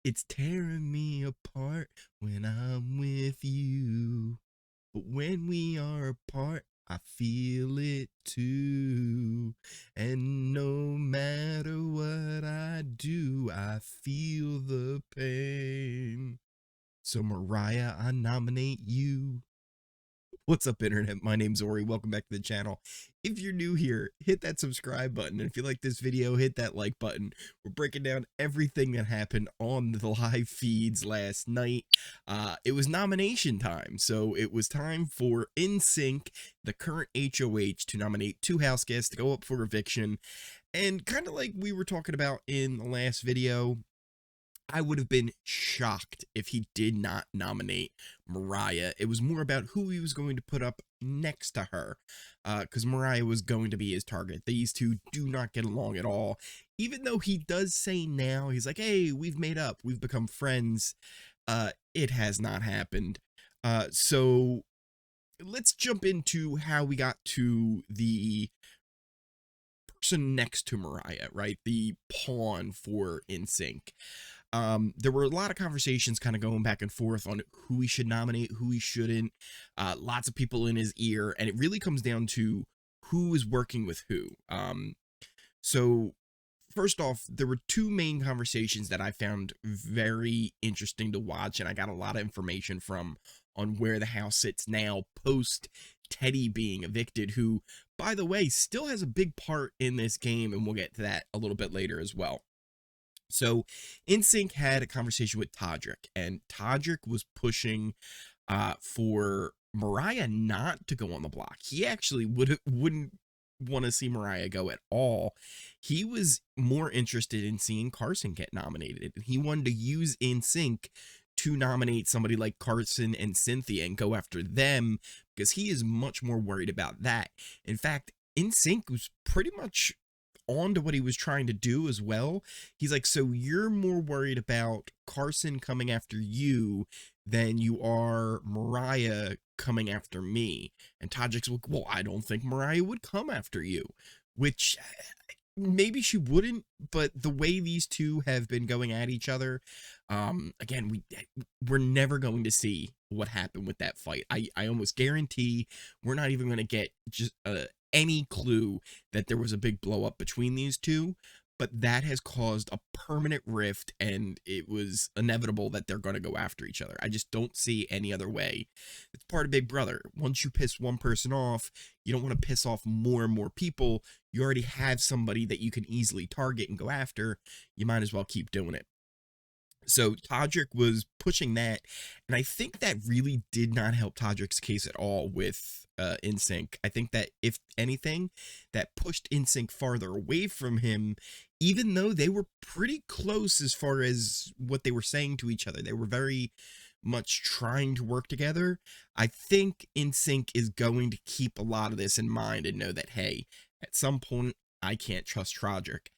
It's tearing me apart when I'm with you. But when we are apart, I feel it too. And no matter what I do, I feel the pain. So, Mariah, I nominate you. What's up, Internet? My name's Ori. Welcome back to the channel. If you're new here, hit that subscribe button. And if you like this video, hit that like button. We're breaking down everything that happened on the live feeds last night. It was nomination time. So it was time for NSYNC, the current HOH, to nominate 2 house guests to go up for eviction. And kind of like we were talking about in the last video, I would have been shocked if he did not nominate Mariah. It was more about who he was going to put up next to her, because Mariah was going to be his target. These two do not get along at all. Even though he does say now, he's like, hey, we've made up, we've become friends. It has not happened. So let's jump into how we got to the person next to Mariah, right? The pawn for NSYNC. There were a lot of conversations kind of going back and forth on who he should nominate, who he shouldn't. Lots of people in his ear, and it really comes down to who is working with who. So first off, there were 2 main conversations that I found very interesting to watch, and I got a lot of information from on where the house sits now post Teddi being evicted, who, by the way, still has a big part in this game, and we'll get to that a little bit later as well. So NSYNC had a conversation with Todrick, and Todrick was pushing for Mariah not to go on the block. He actually wouldn't want to see Mariah go at all. He was more interested in seeing Carson get nominated. He wanted to use NSYNC to nominate somebody like Carson and Cynthia and go after them because he is much more worried about that. In fact, NSYNC was pretty much on to what he was trying to do as well. He's like, so you're more worried about Carson coming after you than you are Mariah coming after me. And Todrick's like, well, I don't think Mariah would come after you, which maybe she wouldn't, but the way these two have been going at each other, again, we're never going to see what happened with that fight. I almost guarantee we're not even going to get just any clue that there was a big blow up between these two, but that has caused a permanent rift, and it was inevitable that they're going to go after each other. I just don't see any other way. It's part of Big Brother. Once you piss one person off, you don't want to piss off more and more people. You already have somebody that you can easily target and go after. You might as well keep doing it. So Todrick was pushing that, and I think that really did not help Todrick's case at all with NSYNC. I think that, if anything, that pushed NSYNC farther away from him, even though they were pretty close as far as what they were saying to each other. They were very much trying to work together. I think NSYNC is going to keep a lot of this in mind and know that, hey, at some point, I can't trust Todrick.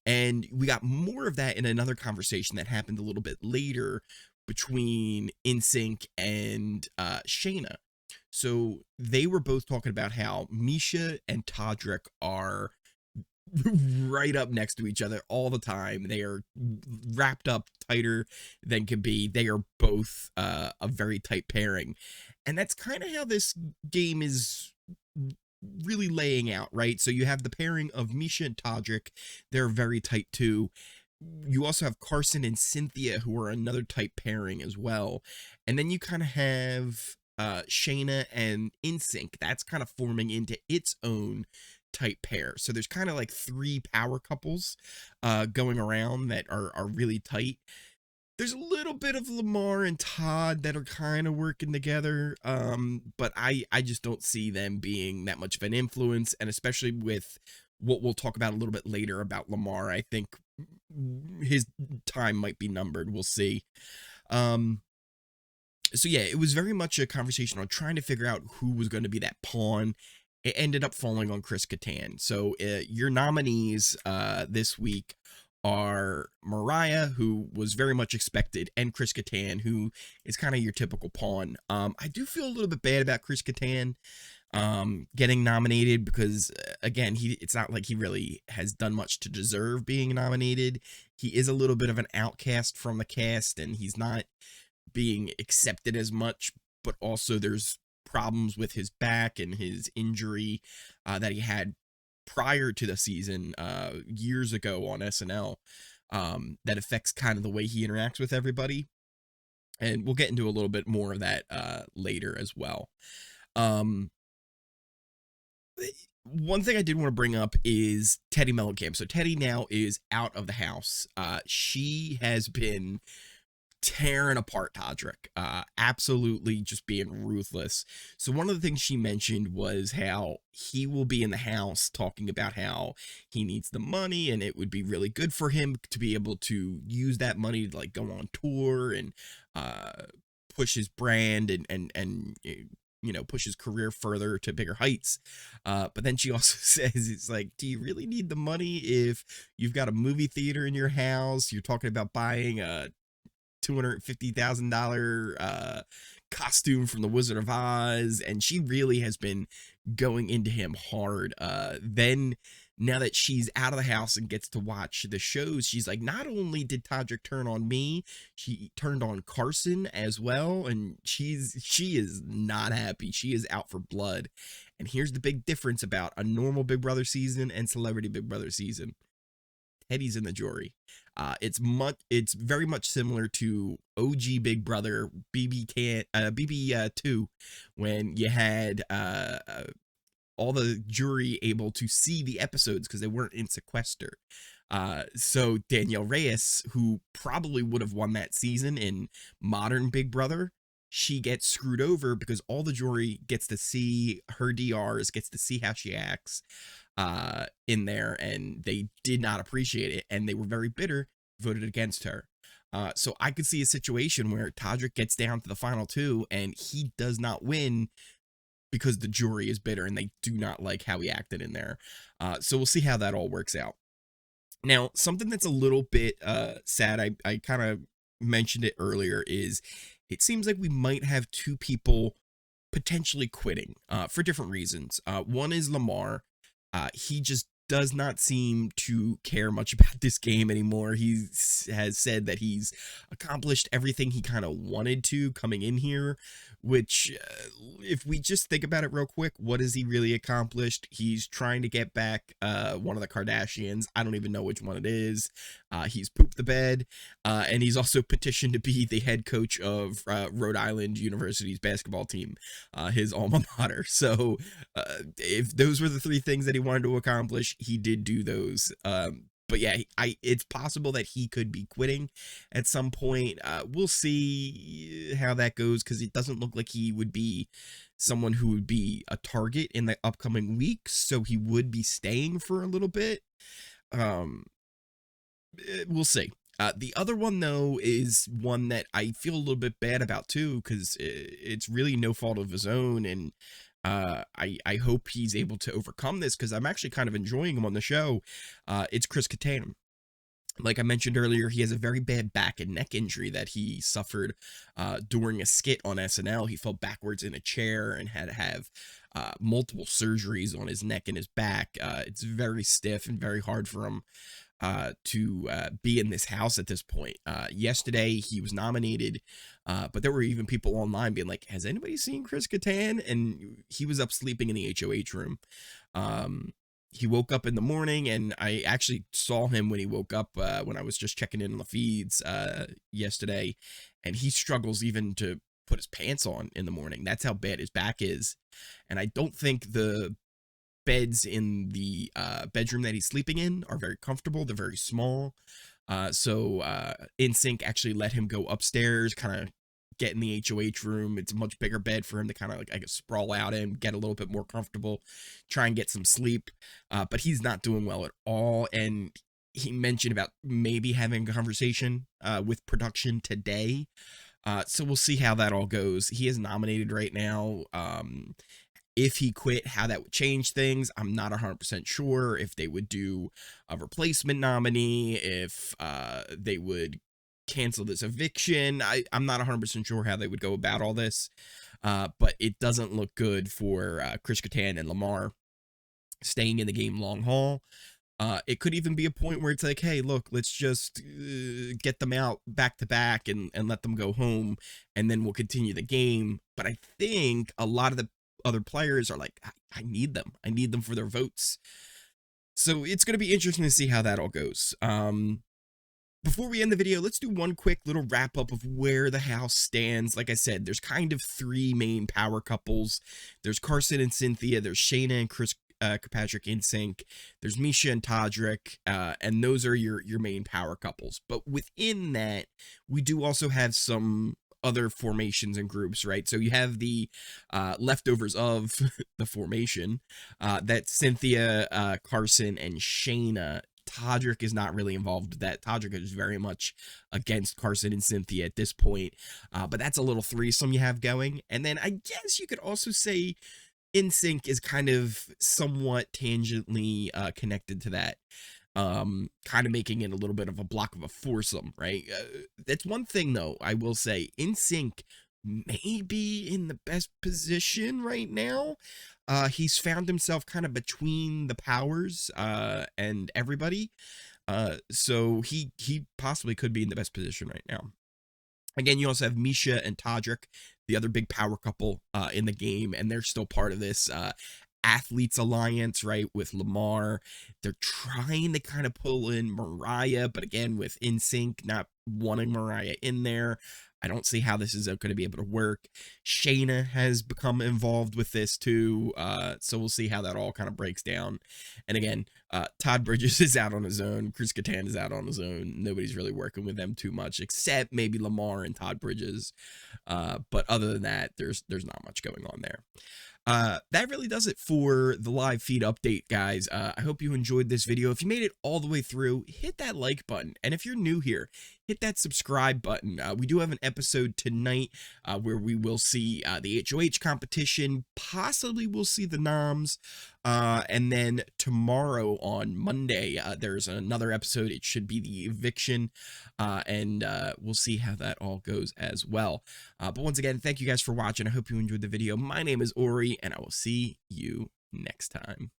And we got more of that in another conversation that happened a little bit later between NSYNC and Shayna. So they were both talking about how Miesha and Todrick are right up next to each other all the time. They are wrapped up tighter than can be. They are both a very tight pairing. And that's kind of how this game is really laying out, right? So you have the pairing of Miesha and Todrick. They're very tight too. You also have Carson and Cynthia, who are another tight pairing as well. And then you kind of have Shayna and NSYNC. That's kind of forming into its own tight pair. So there's kind of like 3 power couples going around that are really tight. There's a little bit of Lamar and Todd that are kind of working together, but I just don't see them being that much of an influence, and especially with what we'll talk about a little bit later about Lamar, I think his time might be numbered. We'll see. So yeah, it was very much a conversation on trying to figure out who was going to be that pawn. It ended up falling on Chris Kattan. So your nominees this week are Mariah, who was very much expected, and Chris Kattan, who is kind of your typical pawn. I do feel a little bit bad about Chris Kattan. getting nominated because again, it's not like he really has done much to deserve being nominated. He is a little bit of an outcast from the cast, and he's not being accepted as much, but also there's problems with his back and his injury that he had prior to the season years ago on SNL that affects kind of the way he interacts with everybody. And we'll get into a little bit more of that later as well. One thing I did want to bring up is Teddi Mellencamp. So Teddi now is out of the house. She has been tearing apart Todrick, absolutely just being ruthless. So one of the things she mentioned was how he will be in the house talking about how he needs the money and it would be really good for him to be able to use that money to like go on tour and push his brand and you know, push his career further to bigger heights. But then she also says, it's like, do you really need the money if you've got a movie theater in your house? You're talking about buying a $250,000 costume from the Wizard of Oz, and she really has been going into him hard. Then now that she's out of the house and gets to watch the shows, she's like, not only did Todrick turn on me, she turned on Carson as well, and she is not happy. She is out for blood. And here's the big difference about a normal Big Brother season and Celebrity Big Brother season. Teddi's in the jury. It's very much similar to OG Big Brother BB2 when you had all the jury able to see the episodes because they weren't in sequester. So Danielle Reyes, who probably would have won that season in modern Big Brother, she gets screwed over because all the jury gets to see her DRs, gets to see how she acts in there, and they did not appreciate it, and they were very bitter, voted against her. So I could see a situation where Todrick gets down to the final two and he does not win because the jury is bitter and they do not like how he acted in there. So we'll see how that all works out. Now, something that's a little bit sad, I kind of mentioned it earlier, is it seems like we might have two people potentially quitting for different reasons. One is Lamar. He just does not seem to care much about this game anymore. He has said that he's accomplished everything he kind of wanted to coming in here, which if we just think about it real quick, what has he really accomplished? He's trying to get back one of the Kardashians. I don't even know which one it is. He's pooped the bed, and he's also petitioned to be the head coach of Rhode Island University's basketball team, his alma mater. So if those were the three things that he wanted to accomplish, he did do those. But yeah, it's possible that he could be quitting at some point. We'll see how that goes because it doesn't look like he would be someone who would be a target in the upcoming weeks. So he would be staying for a little bit. We'll see. The other one, though, is one that I feel a little bit bad about, too, because it's really no fault of his own, and I hope he's able to overcome this, because I'm actually kind of enjoying him on the show. It's Chris Kattan. Like I mentioned earlier, he has a very bad back and neck injury that he suffered during a skit on SNL. He fell backwards in a chair and had to have multiple surgeries on his neck and his back. It's very stiff and very hard for him to be in this house at this point. Yesterday, he was nominated, but there were even people online being like, has anybody seen Chris Kattan? And he was up sleeping in the HOH room. He woke up in the morning, and I actually saw him when he woke up when I was just checking in on the feeds yesterday, and he struggles even to put his pants on in the morning. That's how bad his back is. And I don't think the beds in the bedroom that he's sleeping in are very comfortable. They're very small. So NSYNC actually let him go upstairs, kind of get in the HOH room. It's a much bigger bed for him to kind of like, I guess, sprawl out in, get a little bit more comfortable, try and get some sleep. But he's not doing well at all. And he mentioned about maybe having a conversation with production today. So we'll see how that all goes. He is nominated right now. If he quit, how that would change things, I'm not 100% sure. If they would do a replacement nominee, if they would cancel this eviction, I'm not 100% sure how they would go about all this. but it doesn't look good for Chris Kattan and Lamar staying in the game long haul. It could even be a point where it's like, hey, look, let's just get them out back to back and let them go home, and then we'll continue the game. But I think a lot of the other players are like, I need them. I need them for their votes. So it's going to be interesting to see how that all goes. Before we end the video, let's do one quick little wrap up of where the house stands. Like I said, there's kind of three main power couples. There's Carson and Cynthia. There's Shayna and Kirkpatrick in sync. There's Miesha and Todrick, and those are your main power couples. But within that, we do also have some other formations and groups, right? So you have the leftovers of the formation. That's Cynthia, Carson, and Shayna. Todrick is not really involved with that. Todrick is very much against Carson and Cynthia at this point. But that's a little threesome you have going. And then I guess you could also say NSYNC is kind of somewhat tangentially connected to that. Kind of making it a little bit of a block of a foursome, right? That's one thing, though, I will say. NSYNC may be in the best position right now. He's found himself kind of between the powers and everybody. So he possibly could be in the best position right now. Again, you also have Miesha and Todrick, the other big power couple in the game, and they're still part of this athletes alliance, right, with Lamar. They're trying to kind of pull in Mirai, but again, with NSYNC not wanting Mirai in there, I don't see how this is going to be able to work. Shayna has become involved with this too, so we'll see how that all kind of breaks down. And again, Todd Bridges is out on his own. Chris Kattan is out on his own. Nobody's really working with them too much, except maybe Lamar and Todd Bridges. But other than that, there's not much going on there. That really does it for the live feed update, guys. I hope you enjoyed this video. If you made it all the way through, hit that like button. And if you're new here, hit that subscribe button. We do have an episode tonight where we will see the HOH competition. Possibly we'll see the Noms. And then tomorrow on Monday, there's another episode. It should be the eviction. And we'll see how that all goes as well. But once again, thank you guys for watching. I hope you enjoyed the video. My name is Ori, and I will see you next time.